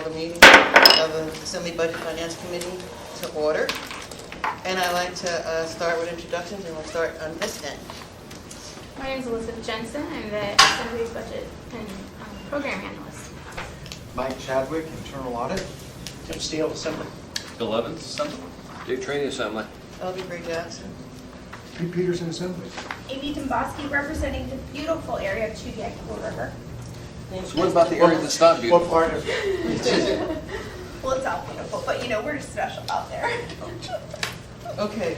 the meeting of the Assembly Budget Finance Committee to order. And I'd like to start with introductions, and we'll start on this end. My name is Elizabeth Jensen. I'm the Assembly's Budget and Program Analyst. Mike Chadwick, Internal Audit. Tim Steele, Assembly. Bill Evans, Assembly. Dick Trainee, Assembly. Elby Gray Jackson. Pete Peterson, Assembly. Amy Domboski, representing the beautiful area of Chudiak River. So what about the area that's not What beautiful? part of it? Well, it's all beautiful, but you know, we're just special out there. Okay,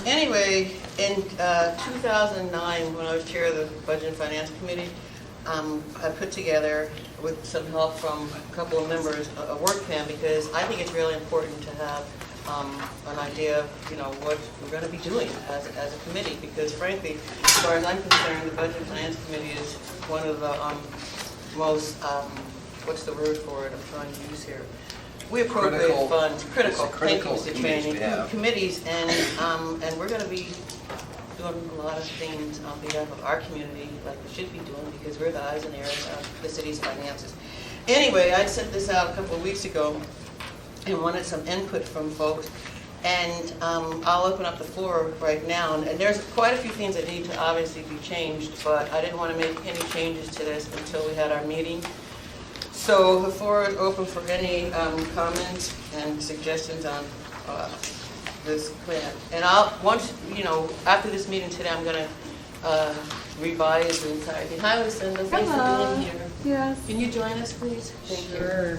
anyway, in 2009, when I was chair of the Budget and Finance Committee, I put together, with some help from a couple of members, a work plan, because I think it's really important to have an idea of, what we're going to be doing as a committee, because frankly, as far as I'm concerned, the Budget and Finance Committee is one of the most, what's the word for it I'm trying to use here? We appropriate Critical. funds, critical, It's a thank you, critical Mr. committees Trainee, we have. committees, and we're going to be doing a lot of things on behalf of our community, like we should be doing, because we're the eyes and ears of the city's finances. Anyway, I sent this out a couple of weeks ago and wanted some input from folks, and I'll open up the floor right now, and there's quite a few things that need to obviously be changed, but I didn't want to make any changes to this until we had our meeting. So the floor is open for any comments and suggestions on this plan. And once, after this meeting today, I'm going to revise the entire thing. Hi, Lucinda, thanks for being here. Yes. Can you join us, please? Thank you.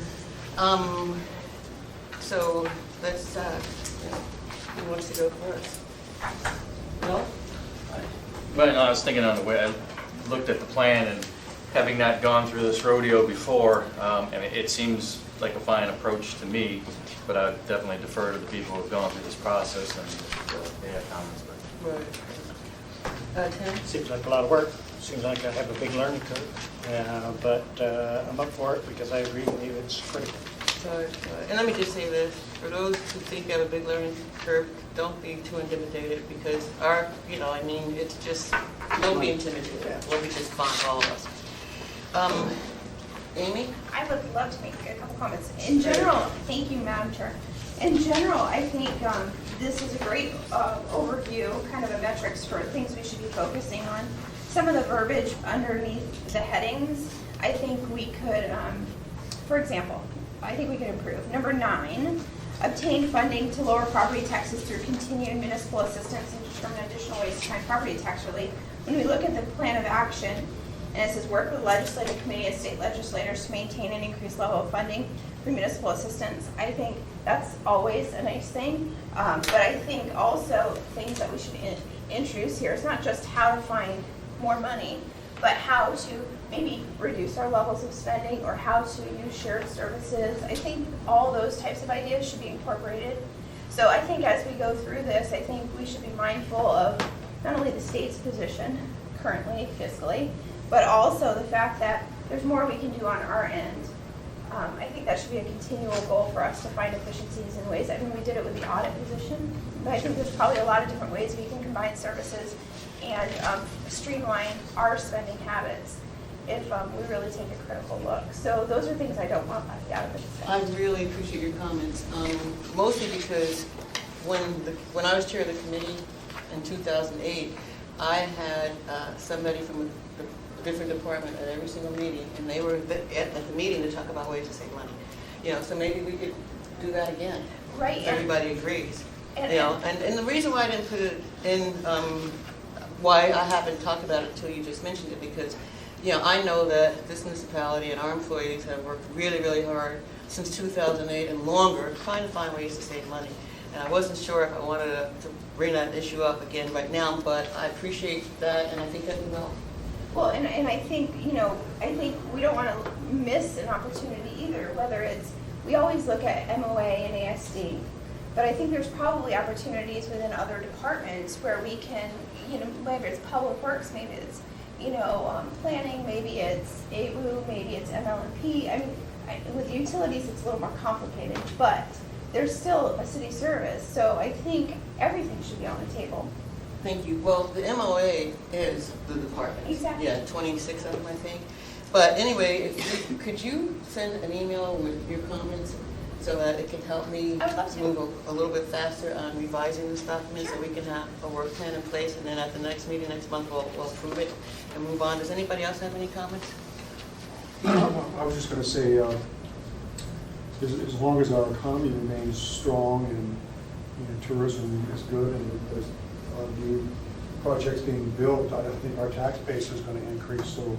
So let's, who wants to go first? No? Well, no, I was thinking on the way, I looked at the plan, and having not gone through this rodeo before, and it seems like a fine approach to me, but I would definitely defer to the people who have gone through this process, and if they have comments. Right. Tim? Seems like a lot of work. Seems like I have a big learning curve. But I'm up for it because I agree with you, it's critical. Sorry. And let me just say this, for those who think you have a big learning curve, don't be too intimidated, because it's just, don't be intimidated. We'll be just fine, all of us. Amy? I would love to make a couple comments. In general, thank you, Madam Chair. In general, I think this is a great overview, kind of a metrics for things we should be focusing on. Some of the verbiage underneath the headings, I think we could, for example, I think we could improve. Number 9, obtain funding to lower property taxes through continued municipal assistance and determine additional ways to find property tax relief. When we look at the plan of action, and it says work with legislative committee and state legislators to maintain an increased level of funding for municipal assistance. I think that's always a nice thing, but I think also things that we should introduce here is not just how to find more money, but how to maybe reduce our levels of spending or how to use shared services. I think all those types of ideas should be incorporated. So I think as we go through this, I think we should be mindful of not only the state's position currently fiscally, but also the fact that there's more we can do on our end. I think that should be a continual goal for us to find efficiencies in ways. I mean, we did it with the audit position, but I think there's probably a lot of different ways we can combine services and streamline our spending habits if we really take a critical look. So those are things I don't want left out of this. I really appreciate your comments, mostly because when I was chair of the committee in 2008, I had somebody from a different department at every single meeting, and they were at the meeting to talk about ways to save money. So maybe we could do that again. Right. If everybody agrees. And the reason why I didn't put it in, why I haven't talked about it until you just mentioned it, because I know that this municipality and our employees have worked really, really hard since 2008 and longer trying to find ways to save money. And I wasn't sure if I wanted to bring that issue up again right now, but I appreciate that, and I think that we will. Well, and I think, I think we don't want to miss an opportunity either, whether it's, we always look at MOA and ASD, but I think there's probably opportunities within other departments where we can, maybe it's public works, maybe it's, planning, maybe it's AWU, maybe it's ML&P. I mean, with utilities, it's a little more complicated, but there's still a city service, so I think everything should be on the table. Thank you. Well, the MOA is the department. Exactly. Yeah, 26 of them, I think. But anyway, could you send an email with your comments so that it can help me I would love to. move a little bit faster on revising this document so we can have a work plan in place, and then at the next meeting next month, we'll approve it and move on. Does anybody else have any comments? I was just going to say, as long as our economy remains strong and tourism is good and there's new projects being built, I think our tax base is going to increase. So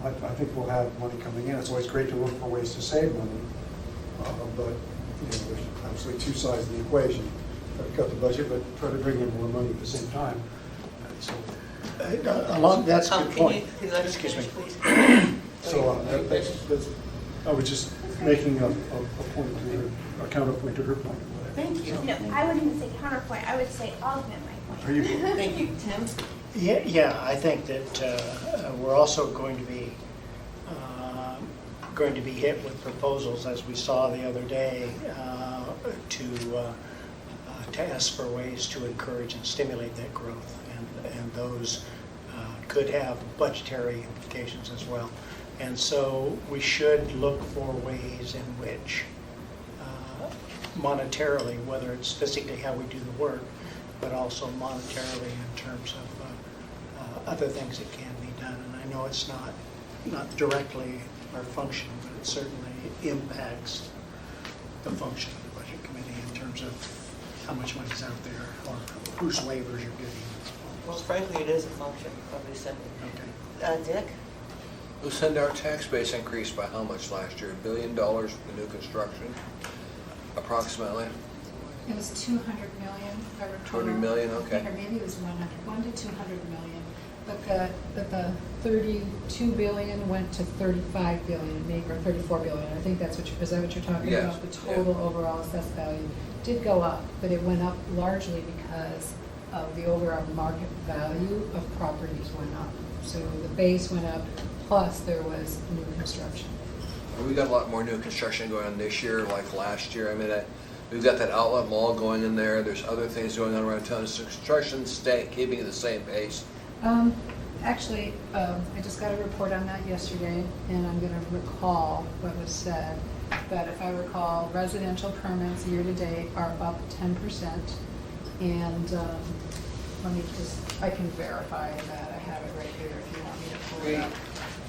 I think we'll have money coming in. It's always great to look for ways to save money, but there's obviously two sides of the equation. Try to cut the budget, but try to bring in more money at the same time. So, That's a good Can point. you let us Excuse me. finish, please? So I was just making a point to her, a counterpoint to her point. Thank you. No, I wouldn't even say counterpoint, I would say augment my point. Are you? Thank you. Tim? Yeah, I think that we're also going to be hit with proposals, as we saw the other day, to ask for ways to encourage and stimulate that growth, and those could have budgetary implications as well. And so we should look for ways in which monetarily, whether it's physically how we do the work, but also monetarily in terms of other things that can be done. And I know it's not directly our function, but it certainly impacts the function of the Budget Committee in terms of how much money's out there or whose waivers you're getting. Well, frankly, it is a function of the assembly. Okay. Dick? Lucinda, our tax base increased by how much last year? $1 billion for new construction, approximately? It was 200 million, if I recall. 200 million, I okay. think, or maybe it was 1 to 200 million. But the 32 billion went to 35 billion, maybe, or 34 billion. I think that's what is that what you're talking Yes, about? The total overall assessed value did go up, but it went up largely because of the overall market value of properties went up. So the base went up, plus there was new construction. We got a lot more new construction going on this year, like last year. I mean, we've got that outlet mall going in there. There's other things going on around town. Is construction keeping at the same pace? Actually, I just got a report on that yesterday, and I'm going to recall what was said. But if I recall, residential permits year-to-date are up 10%. And let me I can verify that. I have it right here if you want me to pull it up.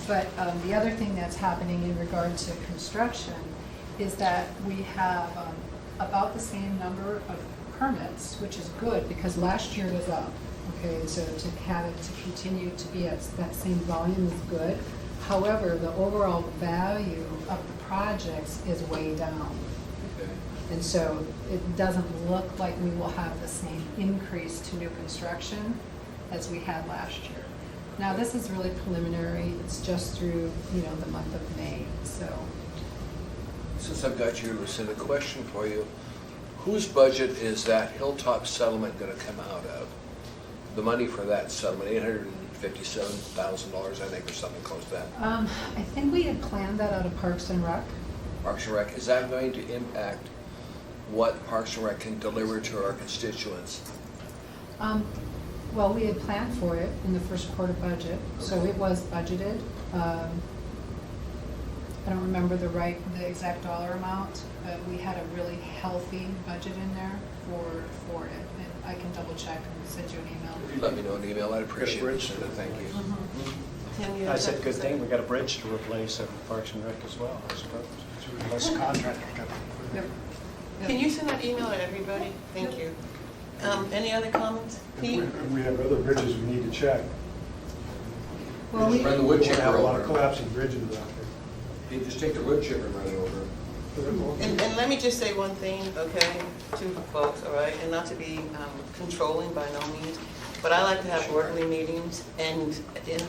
But the other thing that's happening in regard to construction is that we have about the same number of permits, which is good because last year was up. Okay, so to have it to continue to be at that same volume is good. However, the overall value of the projects is way down. Okay. And so it doesn't look like we will have the same increase to new construction as we had last year. Now, this is really preliminary. It's just through, the month of May, so. Since I've got you, Lucinda, a question for you. Whose budget is that Hilltop settlement going to come out of? The money for that settlement, $857,000, I think, or something close to that. I think we had planned that out of Parks and Rec. Parks and Rec, is that going to impact what Parks and Rec can deliver to our constituents? Well, we had planned for it in the first quarter budget, so it was budgeted. I don't remember the exact dollar amount, but we had a really healthy budget in there for it. And I can double check and send you an email. If you let me know an email, I'd appreciate it, bridge. Lucinda, thank you. Tim, you I have said, something good to thing, say? we got a bridge to replace at Parks and Rec as well, I suppose. Unless contractor comes. Yep. Can you send that email to everybody? Thank you. Any other comments? Pete? We have other bridges we need to check. Well, Just we, run the wood We chipper have a lot of over. collapsing bridges out You just take the wood chipper and run it over. there. And let me just say one thing, okay, to folks, all right, and not to be controlling by no means, but I like to have orderly meetings, and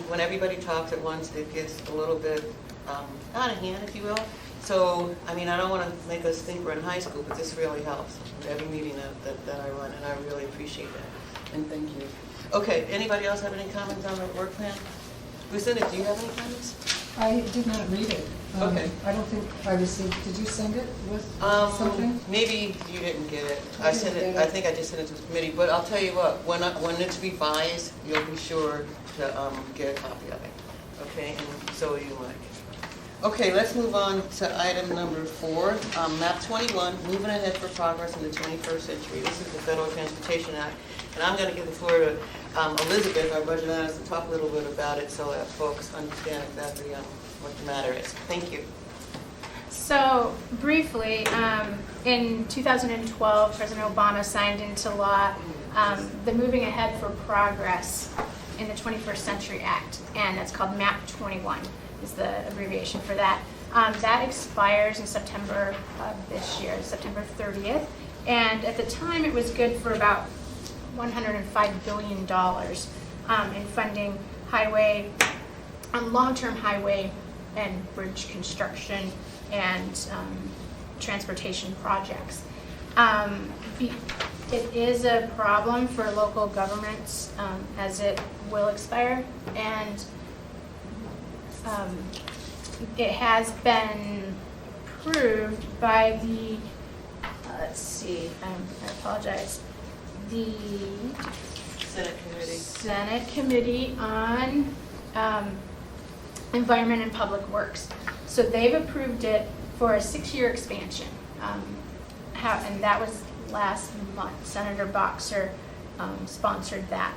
when everybody talks at once, it gets a little bit out of hand, if you will. So, I mean, I don't want to make us think we're in high school, but this really helps with every meeting that I run, and I really appreciate that, and thank you. Okay, anybody else have any comments on the work plan? Lucinda, do you have any comments? I did not read it. Okay. I don't think I received, did you send it with something? Maybe you didn't get it. I I sent didn't it, get I it. think I just sent it to the committee, but I'll tell you what, when it's revised, you'll be sure to get a copy of it, Okay, and so are you, Mike. Okay, let's move on to item number 4, map 21, moving ahead for progress in the 21st century. This is the Federal Transportation Act, and I'm going to give the floor to Elizabeth, our budget analyst, to talk a little bit about it so that folks understand exactly what the matter is. Thank you. So briefly, in 2012, President Obama signed into law the Moving Ahead for Progress in the 21st Century Act, and that's called MAP 21 is the abbreviation for that. That expires in September of this year, September 30th, and at the time it was good for about $105 billion in funding highway, long-term highway and bridge construction and transportation projects. It is a problem for local governments as it will expire, and it has been approved by the, let's see, I apologize, the Senate Committee on Environment and Public Works. So they've approved it for a 6-year expansion. And that was last month. Senator Boxer sponsored that.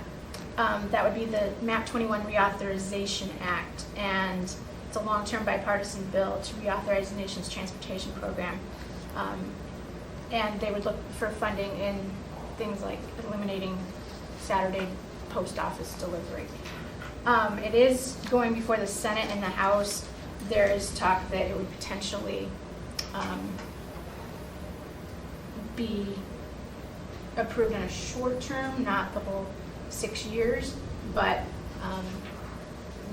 That would be the MAP 21 Reauthorization Act, and it's a long-term bipartisan bill to reauthorize the nation's transportation program. And they would look for funding in things like eliminating Saturday post office delivery. It is going before the Senate and the House. There is talk that it would potentially be approved in a short term, not the whole 6 years, but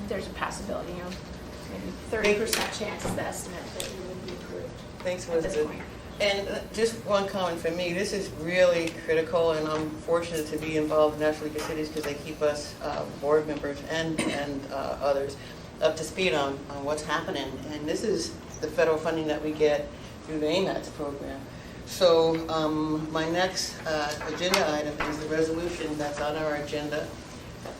there's a possibility, maybe 30% chance is the estimate that it would be approved. Thanks, at this Elizabeth. point. And just one comment from me, this is really critical, and I'm fortunate to be involved in National League of Cities because they keep us board members and others up to speed on what's happening. And this is the federal funding that we get through the AMATS program. So my next agenda item is the resolution that's on our agenda,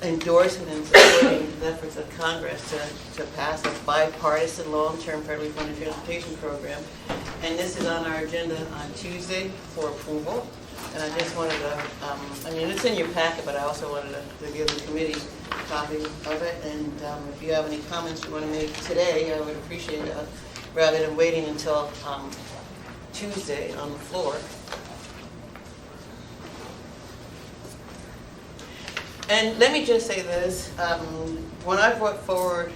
endorsing and supporting the efforts of Congress to pass a bipartisan long-term federally funded transportation program. And this is on our agenda on Tuesday for approval. And I just wanted to, it's in your packet, but I also wanted to give the committee a copy of it. And if you have any comments you want to make today, I would appreciate it, rather than waiting until Tuesday on the floor. And let me just say this, when I brought forward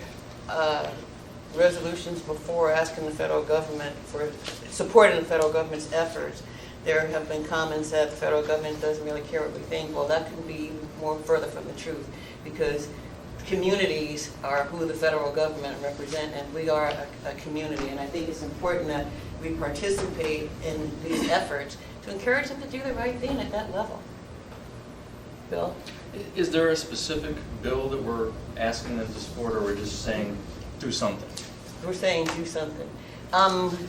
resolutions before asking the federal government for supporting the federal government's efforts, there have been comments that the federal government doesn't really care what we think. Well, that could be more further from the truth, because communities are who the federal government represent, and we are a community. And I think it's important that we participate in these efforts to encourage them to do the right thing at that level. Bill? Is there a specific bill that we're asking them to support, or we're just saying do something? We're saying do something.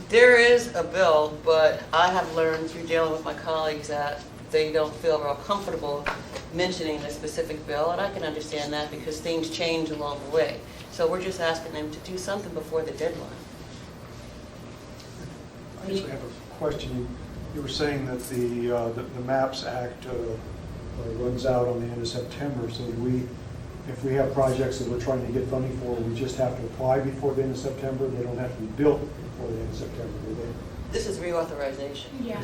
There is a bill, but I have learned through dealing with my colleagues that they don't feel real comfortable mentioning a specific bill, and I can understand that because things change along the way. So we're just asking them to do something before the deadline. I actually have a question. You were saying that the MAPS Act runs out on the end of September, so if we have projects that we're trying to get funding for, we just have to apply before the end of September? They don't have to be built before the end of September, do they? This is reauthorization. Yeah.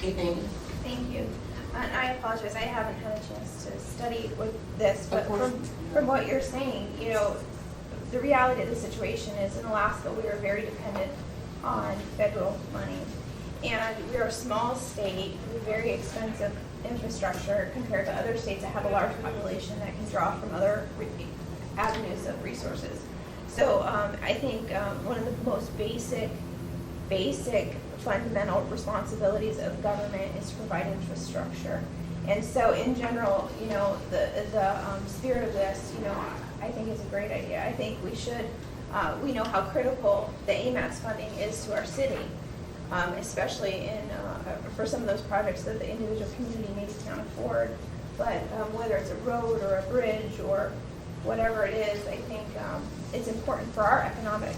Anything? Thank you. And I apologize, I haven't had a chance to study with this, but from what you're saying, the reality of the situation is in Alaska, we are very dependent on federal money. And we're a small state with very expensive infrastructure compared to other states that have a large population that can draw from other avenues of resources. So I think one of the most basic fundamental responsibilities of government is to provide infrastructure. And so in general, the spirit of this, I think is a great idea. I think we should, we know how critical the AMATS funding is to our city. Especially for some of those projects that the individual community maybe can't afford. But whether it's a road or a bridge or whatever it is, I think it's important for our economic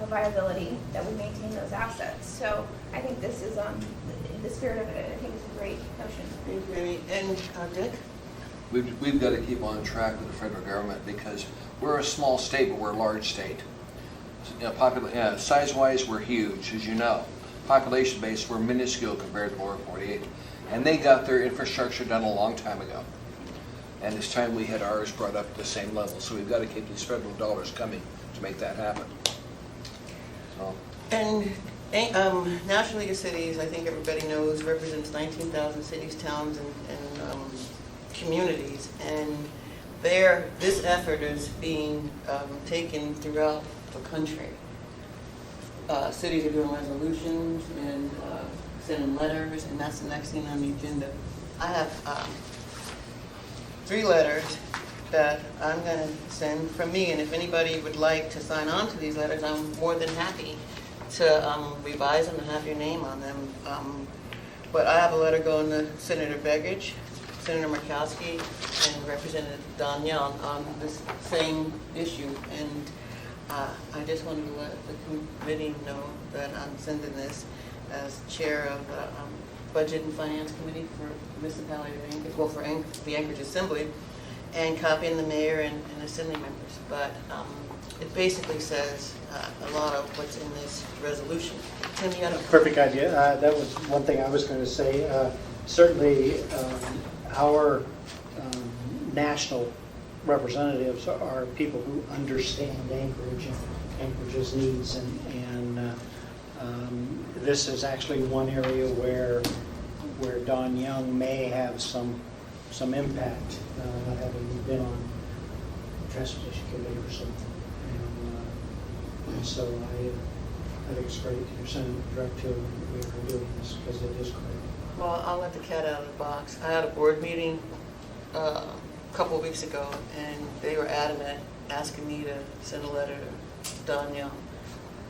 viability that we maintain those assets. So I think this is, the spirit of it, I think it's a great notion. Thank you, Amy. And Dick? We've got to keep on track with the federal government because we're a small state, but we're a large state. You know, size-wise, we're huge, as you know. Population-based, we're minuscule compared to lower 48. And they got their infrastructure done a long time ago. And it's time we had ours brought up to the same level. So we've got to keep these federal dollars coming to make that happen. So. And National League of Cities, I think everybody knows, represents 19,000 cities, towns, and communities. And this effort is being taken throughout the country. Cities are doing resolutions and sending letters, and that's the next thing on the agenda. I have 3 letters that I'm going to send from me, and if anybody would like to sign on to these letters, I'm more than happy to revise them and have your name on them. But I have a letter going to Senator Begich, Senator Murkowski, and Representative Don Young on this same issue. And I just wanted to let the committee know that I'm sending this as chair of the Budget and Finance Committee for Municipality of Anchorage, well, for the Anchorage Assembly, and copying the mayor and assembly members. But it basically says a lot of what's in this resolution. Tim, you got a Perfect idea. That was one thing I was going to say. Certainly, our national representatives are people who understand Anchorage and Anchorage's needs, and this is actually one area where Don Young may have some impact, having been on the Transportation Committee or something. And so I think it's great you're sending it direct to him. We are doing this because it is great. Well, I'll let the cat out of the box. I had a board meeting a couple of weeks ago, and they were adamant, asking me to send a letter to Don Young.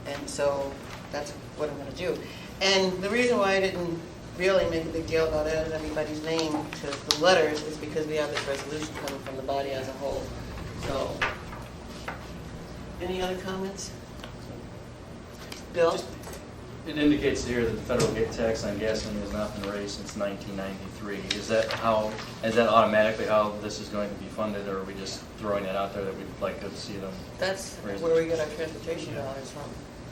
And so that's what I'm going to do. And the reason why I didn't really make a big deal about adding anybody's name to the letters is because we have this resolution coming from the body as a whole. So, any other comments? Bill? It indicates here that the federal tax on gasoline has not been raised since 1993. Is that automatically how this is going to be funded, or are we just throwing it out there that we'd like to see them? That's raise where it? we get our transportation dollars from.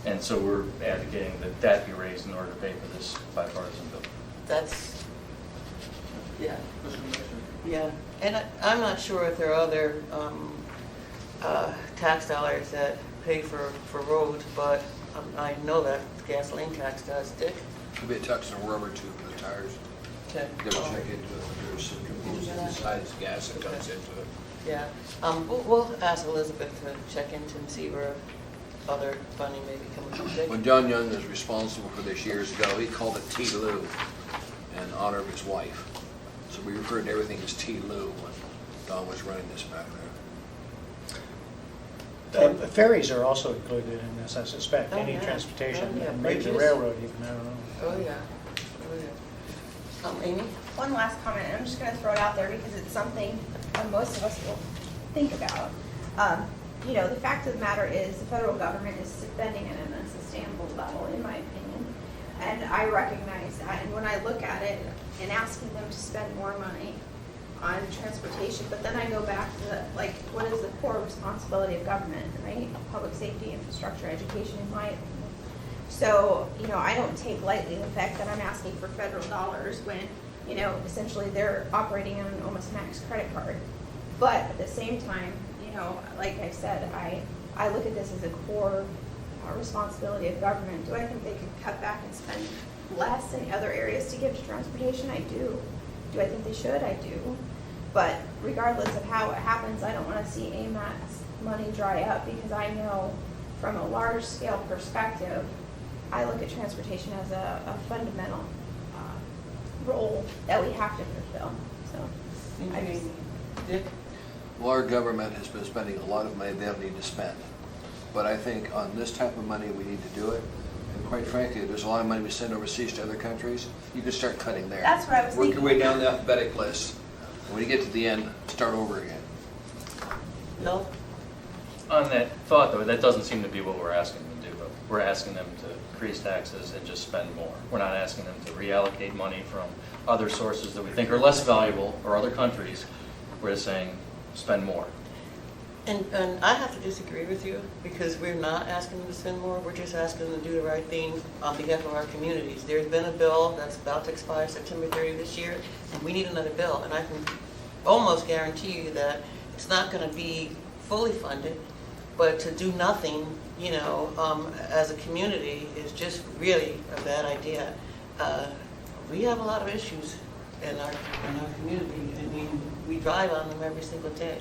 And so we're advocating that be raised in order to pay for this bipartisan bill. That's, yeah. Yeah, and I'm not sure if there are other tax dollars that pay for roads, but I know that the gasoline tax does. Dick? Could be a tax on rubber too for the tires. Okay. Double check into it. There's some components besides gas that comes into it. Yeah, we'll ask Elizabeth to check into and see where other funding may be coming from. Dick? When Don Young was responsible for this years ago, he called it T. Lou in honor of his wife. So we referred to everything as T. Lou when Don was running this back there. Ferries are also included in this, I suspect. Oh, Any yeah. transportation, Oh, yeah. and maybe the Bridges. railroad even, I don't know. Oh, yeah. Oh, yeah. Amy? One last comment, and I'm just going to throw it out there because it's something most of us will think about. You know, the fact of the matter is the federal government is spending at an unsustainable level, in my opinion, and I recognize that. And when I look at it and asking them to spend more money on transportation, but then I go back to what is the core responsibility of government, right? Public safety, infrastructure, education, in my opinion. So, you know, I don't take lightly the fact that I'm asking for federal dollars when, you know, essentially they're operating on an almost max credit card. But at the same time, you know, like I said, I look at this as a core responsibility of government. Do I think they could cut back and spend less in other areas to give to transportation? I do. Do I think they should? I do. But regardless of how it happens, I don't want to see AMAT's money dry up because I know from a large scale perspective, I look at transportation as a fundamental role that we have to fulfill. So, I just, Dick? Well, our government has been spending a lot of money they don't need to spend. But I think on this type of money, we need to do it. And quite frankly, there's a lot of money we send overseas to other countries. You could start cutting there. That's what I was Work your thinking. way down the alphabetic list. When you get to the end, start over again. No? On that thought, though, that doesn't seem to be what we're asking them to do. But we're asking them to increase taxes and just spend more. We're not asking them to reallocate money from other sources that we think are less valuable or other countries. We're just saying, spend more. And I have to disagree with you, because we're not asking them to spend more, we're just asking them to do the right thing on behalf of our communities. There's been a bill that's about to expire September 30 this year, and we need another bill, and I can almost guarantee you that it's not gonna be fully funded, but to do nothing, you know, as a community is just really a bad idea. We have a lot of issues in our community, and we drive on them every single day.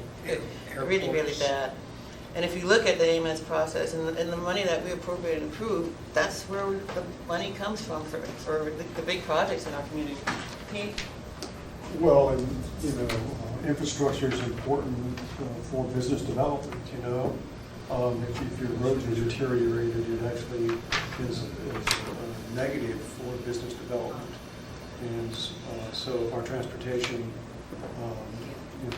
Really, really bad. And if you look at the AMS process and the money that we appropriate and approve, that's where the money comes from for the big projects in our community. Pete? Well, and, you know, infrastructure is important for business development, you know. If your roads are deteriorated, it actually is negative for business development. And so if our transportation, you know,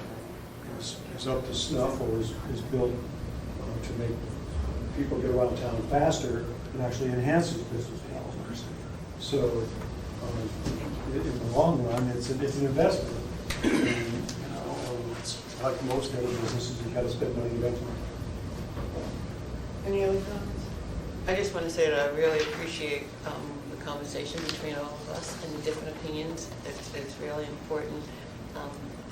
is up to snuff or is built to make people get around town faster, it actually enhances business development. So in the long run, it's an investment. And, you know, it's like most other businesses, you gotta spend money eventually. Any other comments? I just want to say that I really appreciate the conversation between all of us and the different opinions. It's really important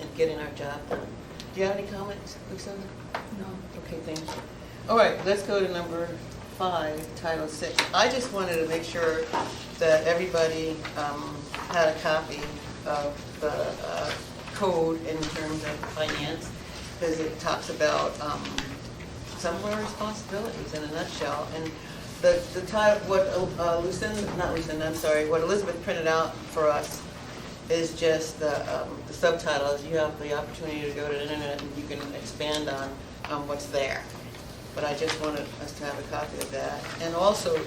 in getting our job done. Do you have any comments, Lucinda? No. Okay, thank you. All right, let's go to number 5, Title 6. I just wanted to make sure that everybody had a copy of the code in terms of finance, because it talks about some of our responsibilities in a nutshell. And the title, what what Elizabeth printed out for us is just the subtitles. You have the opportunity to go to the internet and you can expand on what's there. But I just wanted us to have a copy of that. And also,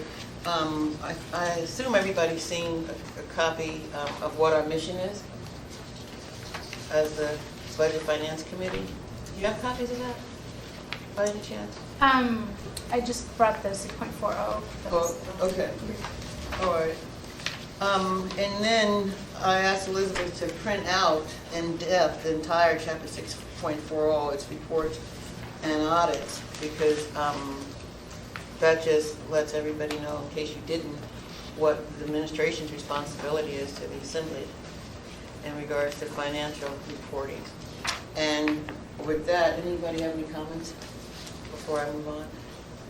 I assume everybody's seen a copy of what our mission is as the Budget Finance Committee. Do you have copies of that by any chance? I just brought the 6.40. Oh, okay. All right. And then I asked Elizabeth to print out in depth the entire chapter 6.40, its reports and audits, because that just lets everybody know, in case you didn't, what the administration's responsibility is to the Assembly in regards to financial reporting. And with that, anybody have any comments before I move on?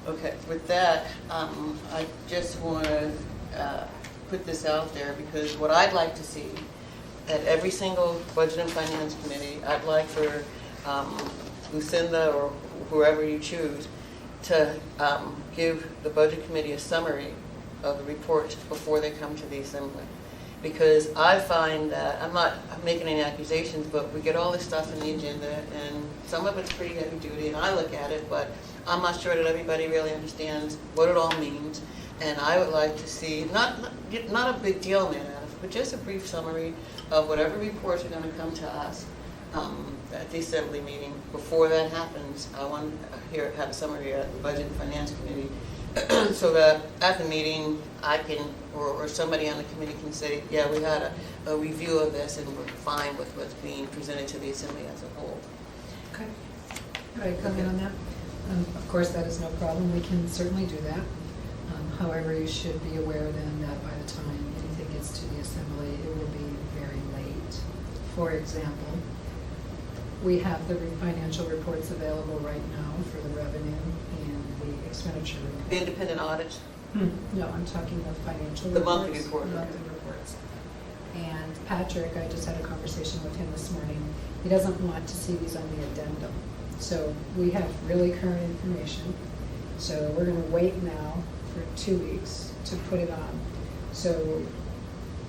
Okay, with that, I just want to put this out there, because what I'd like to see at every single Budget and Finance Committee, I'd like for Lucinda or whoever you choose to give the Budget Committee a summary of the reports before they come to the Assembly. Because I find that, I'm not making any accusations, but we get all this stuff in the agenda, and some of it's pretty heavy duty, and I look at it, but I'm not sure that everybody really understands what it all means. And I would like to see, not a big deal made out of it, but just a brief summary of whatever reports are going to come to us at the Assembly meeting. Before that happens, I want to have a summary at the Budget and Finance Committee, so that at the meeting I can, or somebody on the committee can say, yeah, we had a review of this and we're fine with what's being presented to the Assembly as a whole. Okay. Could I comment on that? Of course, that is no problem. We can certainly do that. However, you should be aware then that by the time anything gets to the Assembly, it will be very late. For example, we have the financial reports available right now for the revenue and the expenditure report. The independent audits. No, I'm talking the financial The reports. monthly report. The monthly reports. And Patrick, I just had a conversation with him this morning. He doesn't want to see these on the addendum. So we have really current information. So we're going to wait now for 2 weeks to put it on. So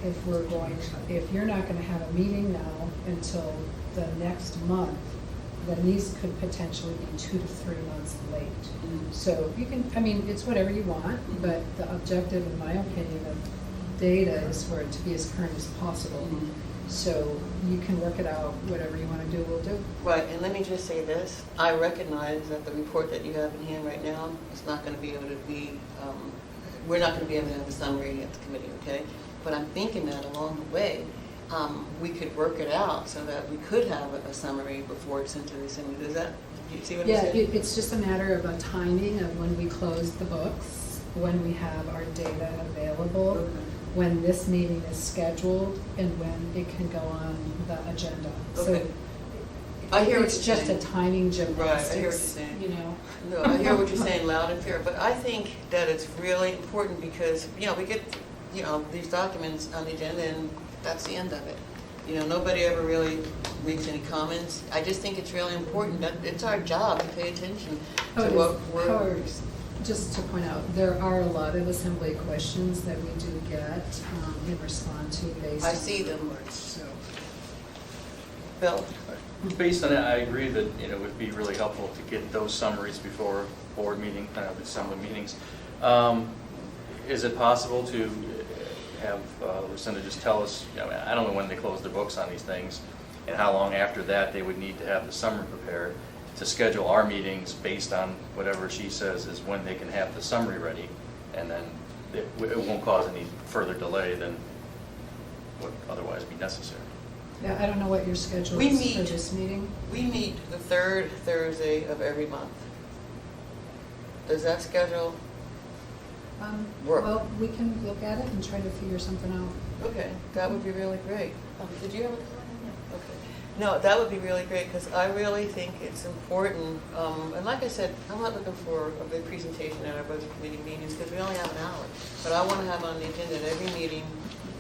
if you're not going to have a meeting now until the next month, then these could potentially be 2 to 3 months late. So you can, I mean, it's whatever you want, but the objective, in my opinion, of data is for it to be as current as possible. So you can work it out, whatever you want to do, we'll do. Right, and let me just say this, I recognize that the report that you have in hand right now is not going to be able to be, we're not going to be able to have a summary at the committee, okay? But I'm thinking that along the way, we could work it out so that we could have a summary before it's into the assembly. Does that, do you see what I'm Yeah, saying? it's just a matter of a timing of when we close the books, when we have our data available, Okay. when this meeting is scheduled, and when it can go on the agenda. Okay. So I hear what it's you're just a saying. timing Right, I hear what you're gymnastics, saying. you know? No, I hear what you're saying loud and clear, but I think that it's really important because, you know, we get, you know, these documents on the agenda and that's the end of it. You know, nobody ever really makes any comments. I just think it's really important that it's our job to pay attention to what we're. However, just to point out, there are a lot of assembly questions that we do get and respond to based on. I see them. reports, So, Bill? Based on that, I agree that, you know, it would be really helpful to get those summaries before board meeting, assembly meetings. Is it possible to have Lucinda just tell us, you know, I don't know when they close their books on these things, and how long after that they would need to have the summary prepared to schedule our meetings based on whatever she says is when they can have the summary ready, and then it won't cause any further delay than would otherwise be necessary. yeah, I don't know what your schedule We is for meet- this meeting. We meet the third Thursday of every month. Does that schedule? Work. Well, we can look at it and try to figure something out. Okay, that would be really great. Did you have a comment? Okay. No, that would be really great, because I really think it's important, and like I said, I'm not looking for a big presentation at our budget committee meetings, because we only have an hour. But I want to have on the agenda at every meeting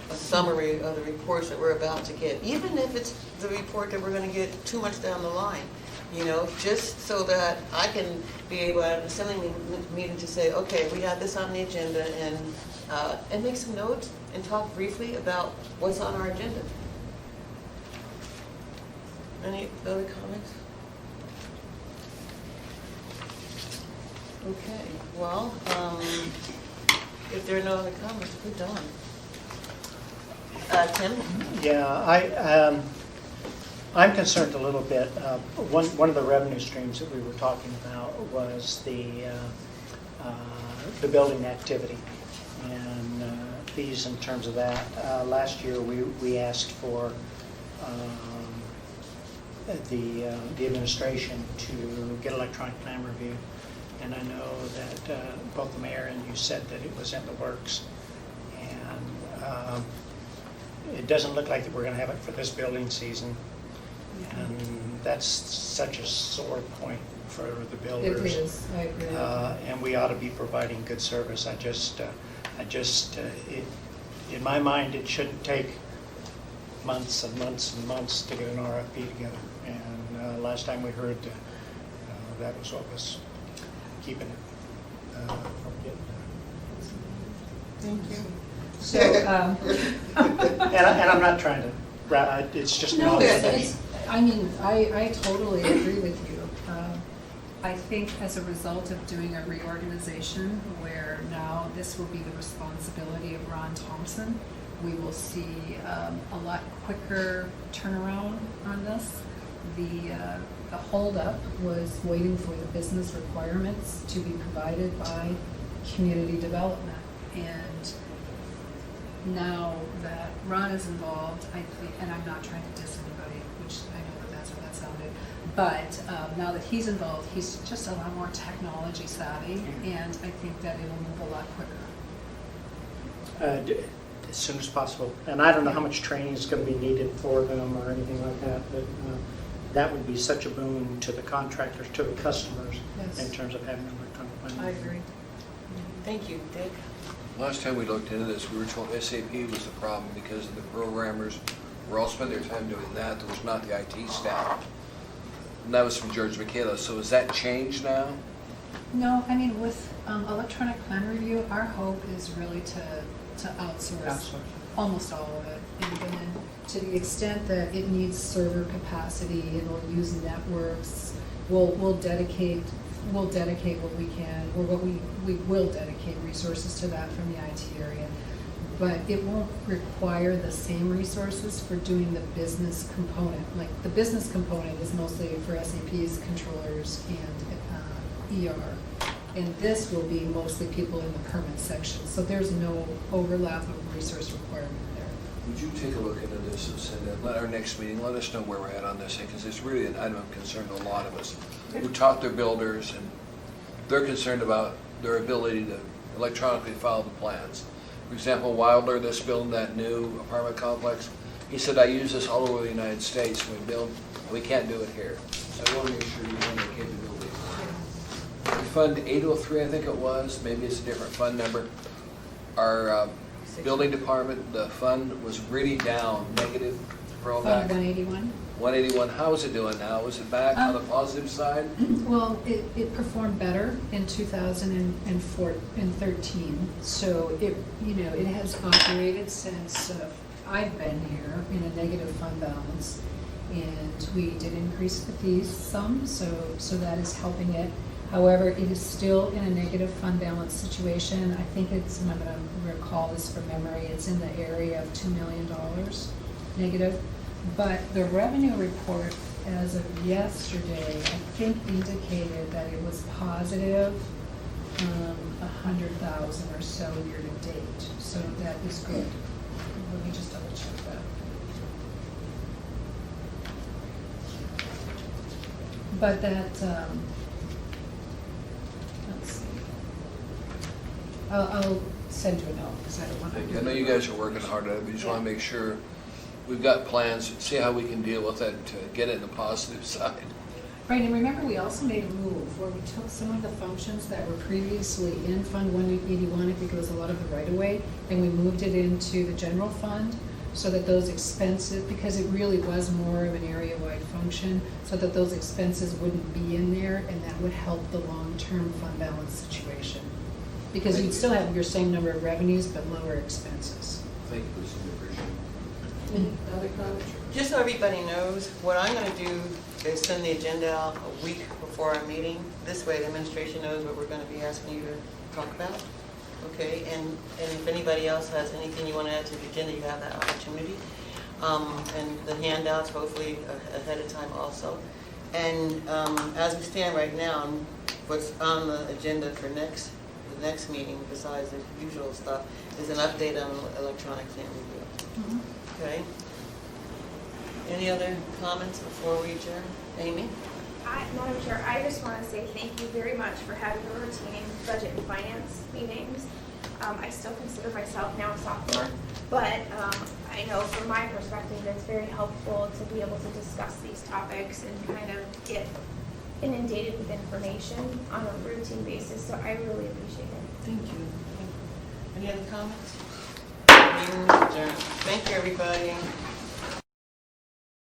a summary of the reports that we're about to get, even if it's the report that we're going to get too much down the line. You know, just so that I can be able at an assembly meeting to say, okay, we have this on the agenda, and make some notes and talk briefly about what's on our agenda. Any other comments? Okay, well, if there are no other comments, we're done. Tim? Yeah, I'm concerned a little bit. One of the revenue streams that we were talking about was the building activity and fees in terms of that. Last year, we asked for the administration to get electronic plan review, and I know that both the mayor and you said that it was in the works, and it doesn't look like that we're going to have it for this building season. And that's such a sore point for the builders. It is, I agree. And we ought to be providing good service. In my mind, it shouldn't take months and months and months to get an RFP together. And last time we heard, that was what was keeping it from getting done. Thank you. So, And I'm not trying to, it's just no, not. I mean, I totally agree with you. I think as a result of doing a reorganization where now this will be the responsibility of Ron Thompson, we will see a lot quicker turnaround on this. The holdup was waiting for the business requirements to be provided by community development. And now that Ron is involved, I think, and I'm not trying to diss anybody, which I know that that's what that sounded, but now that he's involved, he's just a lot more technology savvy, and I think that it will move a lot quicker. As soon as possible. And I don't know how much training is going to be needed for them or anything like that, but that would be such a boon to the contractors, to the customers, Yes. in terms of having an electronic plan. I agree. Thank you, Dick. Last time we looked into this, we were told SAP was the problem because the programmers were all spending their time doing that. There was not the IT staff. And that was from George Michaela. So has that changed now? No, I mean, with electronic plan review, our hope is really to outsource almost all of it. And then to the extent that it needs server capacity, it'll use networks, we'll dedicate what we can, or what we will dedicate resources to that from the IT area. but it won't require the same resources for doing the business component. Like, the business component is mostly for SAPs, controllers, and ER. And this will be mostly people in the permit section, so there's no overlap of resource requirement there. Would you take a look into this and send it, let our next meeting, let us know where we're at on this thing, because it's really an item of concern to a lot of us. We've talked to builders, and they're concerned about their ability to electronically file the plans. For example, Wilder, that's building that new apartment complex, he said, I use this all over the United States when we build, and we can't do it here. So I want to make sure you have the capability. Fund 803, I think it was, maybe it's a different fund number. Our building department, the fund was really down, negative, roll back. Fund 181? 181, how is it doing now? Is it back on the positive side? Well, it performed better in 2013. So it, it has operated since I've been here in a negative fund balance. And we did increase the fees some, so that is helping it. However, it is still in a negative fund balance situation. I think it's, and I'm going to recall this from memory, it's in the area of $2 million negative. But the revenue report as of yesterday, I think indicated that it was positive 100,000 or so year to date. So that is good. Let me just double check that. But that, let's see. I'll send you a note because I don't want to. I know you guys are working hard at it, we just want to make sure we've got plans, see how we can deal with it to get it in the positive side. Right, and remember, we also made a move where we took some of the functions that were previously in Fund 181, I think it was a lot of the right-of-way, and we moved it into the general fund so that those expenses, because it really was more of an area-wide function, so that those expenses wouldn't be in there, and that would help the long-term fund balance situation. Because you'd still have your same number of revenues, but lower expenses. Thank you, Lisa, we appreciate it. Any other comments? Just so everybody knows, what I'm going to do is send the agenda out a week before our meeting. This way the administration knows what we're going to be asking you to talk about. Okay, and if anybody else has anything you want to add to the agenda, you have that opportunity. And the handouts, hopefully ahead of time also. And as we stand right now, what's on the agenda for the next meeting, besides the usual stuff, is an update on electronic plan review. Mhm. Okay. Any other comments before we adjourn? Amy? Madam Chair, I just want to say thank you very much for having the routine budget and finance meetings. I still consider myself now a sophomore, but I know from my perspective it's very helpful to be able to discuss these topics and kind of get inundated with information on a routine basis, so I really appreciate it. Thank you. Any other comments? Meeting adjourned. Thank you, everybody.